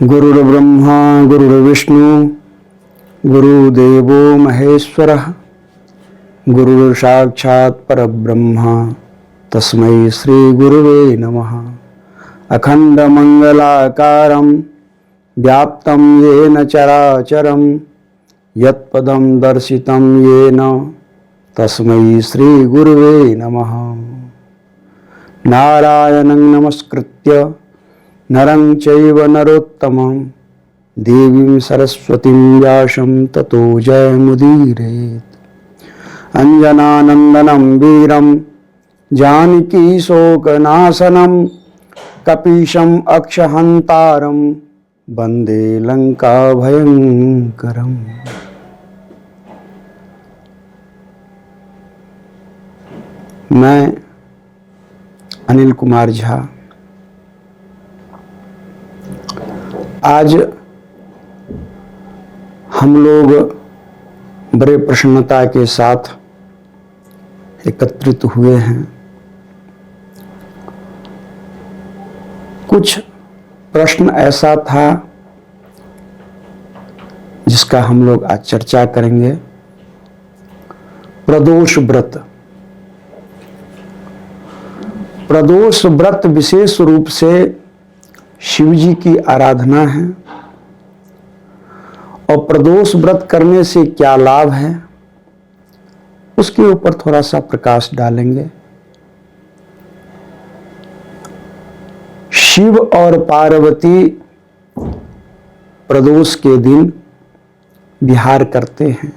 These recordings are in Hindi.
गुरुर्ब्रह्मा गुरुर्विष्णु गुरुदेवो महेश्वरः गुरुर्साक्षात् परब्रह्म तस्मै श्री गुरुवे नमः। अखंडमंगलाकारं व्याप्तं येन चराचरं यत्पदं दर्शितं येन तस्मै श्री गुरुवे नमः। नारायणं नमस्कृत्य नरं चैव नरोत्तमं देवीं सरस्वतीं व्यासं ततो जयमुदीरयेत्। अंजनानंदनं वीरं जानकी शोकनाशनं कपीशम् अक्षहंतारं वंदे लंका भयंकरम्। मैं अनिल कुमार झा आज हम लोग बड़े प्रसन्नता के साथ एकत्रित हुए हैं। कुछ प्रश्न ऐसा था जिसका हम लोग आज चर्चा करेंगे। प्रदोष व्रत। प्रदोष व्रत विशेष रूप से शिव जी की आराधना है और प्रदोष व्रत करने से क्या लाभ है उसके ऊपर थोड़ा सा प्रकाश डालेंगे। शिव और पार्वती प्रदोष के दिन विहार करते हैं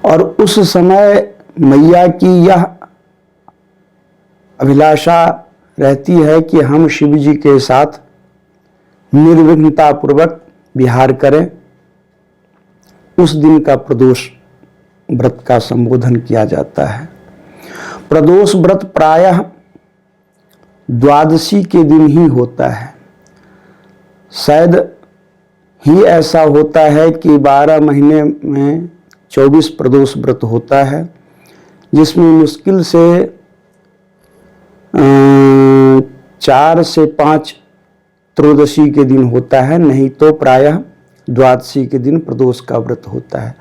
और उस समय मैया की यह अभिलाषा रहती है कि हम शिव जी के साथ निर्विघ्नता पूर्वक विहार करें। उस दिन का प्रदोष व्रत का संबोधन किया जाता है। प्रदोष व्रत प्रायः द्वादशी के दिन ही होता है। शायद ही ऐसा होता है कि 12 महीने में 24 प्रदोष व्रत होता है, जिसमें मुश्किल से 4 से 5 त्रयोदशी के दिन होता है, नहीं तो प्रायः द्वादशी के दिन प्रदोष का व्रत होता है।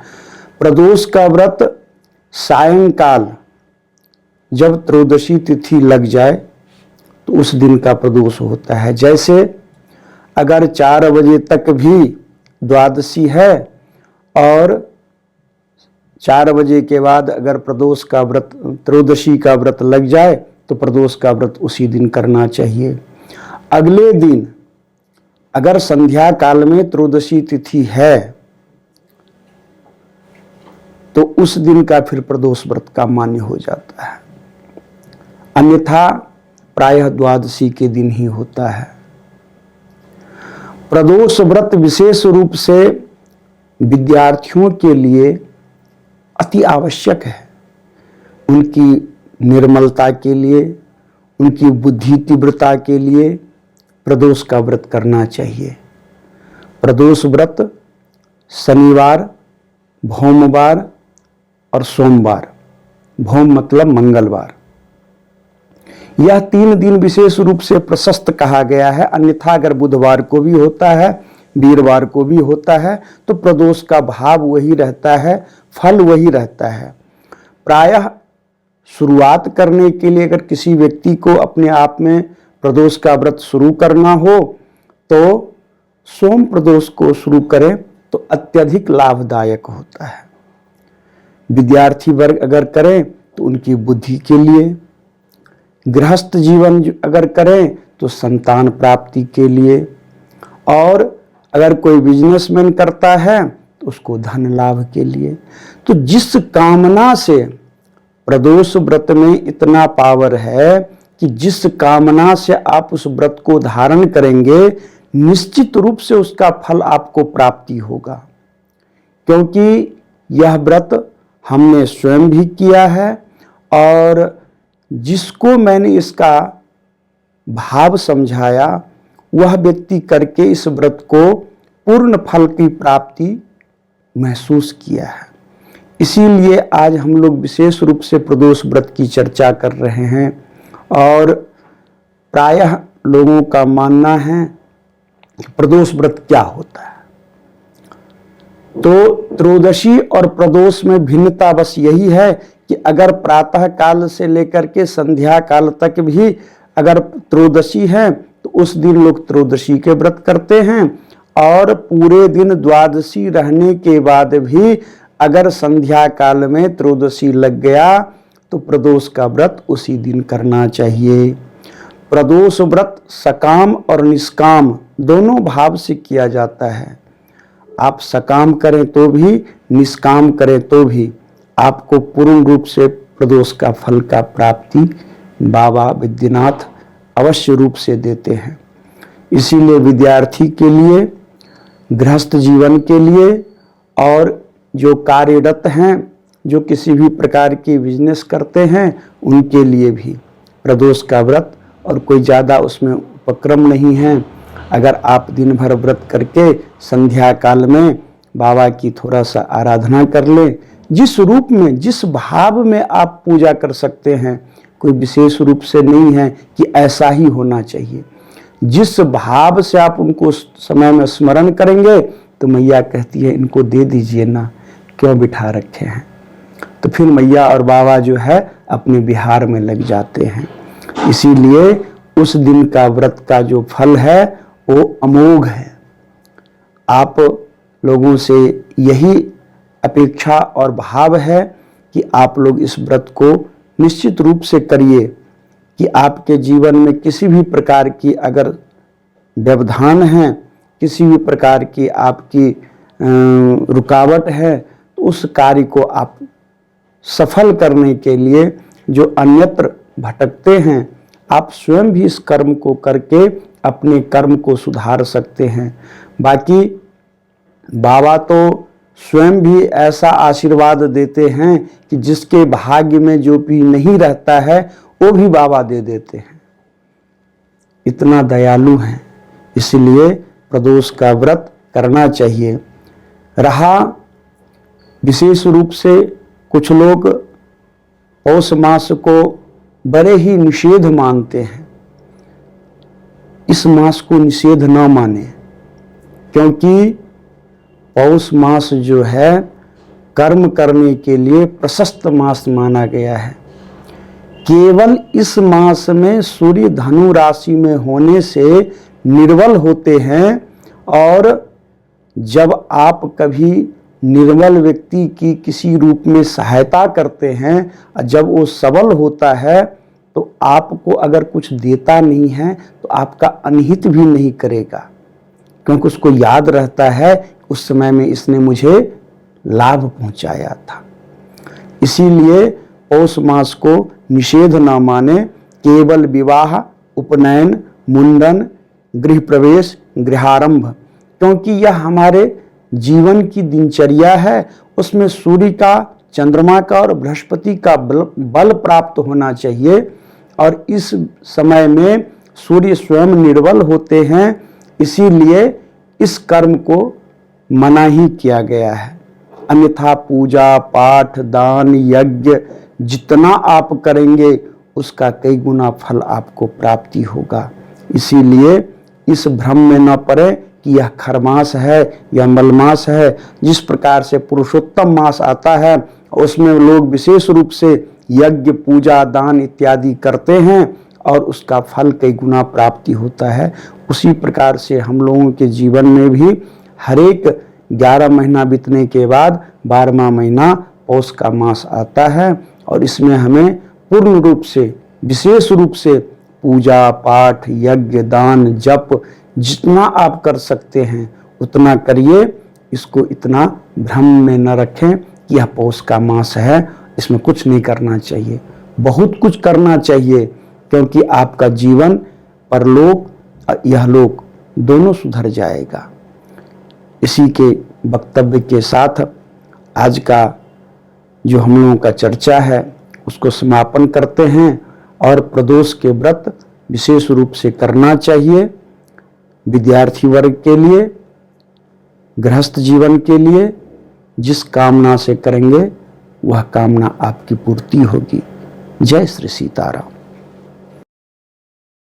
प्रदोष का व्रत सायंकाल जब त्रयोदशी तिथि लग जाए तो उस दिन का प्रदोष होता है। जैसे अगर 4 बजे तक भी द्वादशी है और 4 बजे के बाद अगर प्रदोष का व्रत त्रयोदशी का व्रत लग जाए तो प्रदोष का व्रत उसी दिन करना चाहिए। अगले दिन अगर संध्या काल में त्रयोदशी तिथि है तो उस दिन का फिर प्रदोष व्रत का मान्य हो जाता है, अन्यथा प्रायः द्वादशी के दिन ही होता है। प्रदोष व्रत विशेष रूप से विद्यार्थियों के लिए अति आवश्यक है। उनकी निर्मलता के लिए, उनकी बुद्धि तीव्रता के लिए प्रदोष का व्रत करना चाहिए। प्रदोष व्रत शनिवार, भौमवार और सोमवार, भौम मतलब मंगलवार, यह 3 दिन विशेष रूप से प्रशस्त कहा गया है। अन्यथा अगर बुधवार को भी होता है, वीरवार को भी होता है तो प्रदोष का भाव वही रहता है, फल वही रहता है। प्रायः शुरुआत करने के लिए अगर किसी व्यक्ति को अपने आप में प्रदोष का व्रत शुरू करना हो तो सोम प्रदोष को शुरू करें तो अत्यधिक लाभदायक होता है। विद्यार्थी वर्ग अगर करें तो उनकी बुद्धि के लिए, गृहस्थ जीवन अगर करें तो संतान प्राप्ति के लिए, और अगर कोई बिजनेसमैन करता है तो उसको धन लाभ के लिए। तो जिस कामना से प्रदोष व्रत में इतना पावर है कि जिस कामना से आप उस व्रत को धारण करेंगे निश्चित रूप से उसका फल आपको प्राप्ति होगा, क्योंकि यह व्रत हमने स्वयं भी किया है और जिसको मैंने इसका भाव समझाया वह व्यक्ति करके इस व्रत को पूर्ण फल की प्राप्ति महसूस किया है। इसीलिए आज हम लोग विशेष रूप से प्रदोष व्रत की चर्चा कर रहे हैं और प्रायः लोगों का मानना है प्रदोष व्रत क्या होता है। तो त्रयोदशी और प्रदोष में भिन्नता बस यही है कि अगर प्रातः काल से लेकर के संध्या काल तक भी अगर त्रयोदशी है तो उस दिन लोग त्रयोदशी के व्रत करते हैं, और पूरे दिन द्वादशी रहने के बाद भी अगर संध्या काल में त्रयोदशी लग गया तो प्रदोष का व्रत उसी दिन करना चाहिए। प्रदोष व्रत सकाम और निष्काम दोनों भाव से किया जाता है। आप सकाम करें तो भी, निष्काम करें तो भी आपको पूर्ण रूप से प्रदोष का फल का प्राप्ति बाबा विद्यानाथ अवश्य रूप से देते हैं। इसीलिए विद्यार्थी के लिए, गृहस्थ जीवन के लिए और जो कार्यरत हैं, जो किसी भी प्रकार की बिजनेस करते हैं, उनके लिए भी प्रदोष का व्रत, और कोई ज़्यादा उसमें उपक्रम नहीं है। अगर आप दिन भर व्रत करके संध्या काल में बाबा की थोड़ा सा आराधना कर लें, जिस रूप में जिस भाव में आप पूजा कर सकते हैं, कोई विशेष रूप से नहीं है कि ऐसा ही होना चाहिए। जिस भाव से आप उनको समय में स्मरण करेंगे तो मैया कहती है इनको दे दीजिए ना, क्यों बिठा रखे हैं। तो फिर मैया और बाबा जो है अपने विहार में लग जाते हैं। इसीलिए उस दिन का व्रत का जो फल है वो अमोघ है। आप लोगों से यही अपेक्षा और भाव है कि आप लोग इस व्रत को निश्चित रूप से करिए कि आपके जीवन में किसी भी प्रकार की अगर व्यवधान है, किसी भी प्रकार की आपकी रुकावट है, तो उस कार्य को आप सफल करने के लिए जो अन्यत्र भटकते हैं, आप स्वयं भी इस कर्म को करके अपने कर्म को सुधार सकते हैं। बाकी बाबा तो स्वयं भी ऐसा आशीर्वाद देते हैं कि जिसके भाग्य में जो भी नहीं रहता है वो भी बाबा दे देते हैं। इतना दयालु हैं, इसलिए प्रदोष का व्रत करना चाहिए। रहा विशेष रूप से कुछ लोग पौष मास को बड़े ही निषेध मानते हैं। इस मास को निषेध न माने, क्योंकि पौष मास जो है कर्म करने के लिए प्रशस्त मास माना गया है। केवल इस मास में सूर्य धनु राशि में होने से निर्बल होते हैं, और जब आप कभी निर्बल व्यक्ति की किसी रूप में सहायता करते हैं, जब वो सबल होता है तो आपको अगर कुछ देता नहीं है तो आपका अनहित भी नहीं करेगा, क्योंकि उसको याद रहता है उस समय में इसने मुझे लाभ पहुंचाया था। इसीलिए पौष मास को निषेध न माने, केवल विवाह, उपनयन, मुंडन, गृह प्रवेश, गृहारंभ, क्योंकि यह हमारे जीवन की दिनचर्या है। उसमें सूर्य का, चंद्रमा का और बृहस्पति का बल प्राप्त होना चाहिए, और इस समय में सूर्य स्वयं निर्बल होते हैं। इसीलिए इस कर्म को मना ही किया गया है। अन्यथा पूजा पाठ, दान, यज्ञ जितना आप करेंगे उसका कई गुना फल आपको प्राप्ति होगा। इसीलिए इस भ्रम में न पड़े कि यह खरमास है या मलमास है। जिस प्रकार से पुरुषोत्तम मास आता है उसमें लोग विशेष रूप से यज्ञ, पूजा, दान इत्यादि करते हैं और उसका फल कई गुना प्राप्ति होता है। उसी प्रकार से हम लोगों के जीवन में भी हर एक 11 महीना बीतने के बाद 12वां महीना पौष का मास आता है, और इसमें हमें पूर्ण रूप से, विशेष रूप से पूजा पाठ, यज्ञ, दान, जप जितना आप कर सकते हैं उतना करिए। इसको इतना भ्रम में न रखें कि यह पौष का मास है, इसमें कुछ नहीं करना चाहिए। बहुत कुछ करना चाहिए, क्योंकि आपका जीवन परलोक और यहलोक दोनों सुधर जाएगा। इसी के वक्तव्य के साथ आज का जो हम लोगों का चर्चा है उसको समापन करते हैं, और प्रदोष के व्रत विशेष रूप से करना चाहिए। विद्यार्थी वर्ग के लिए, गृहस्थ जीवन के लिए जिस कामना से करेंगे वह कामना आपकी पूर्ति होगी। जय श्री सीताराम।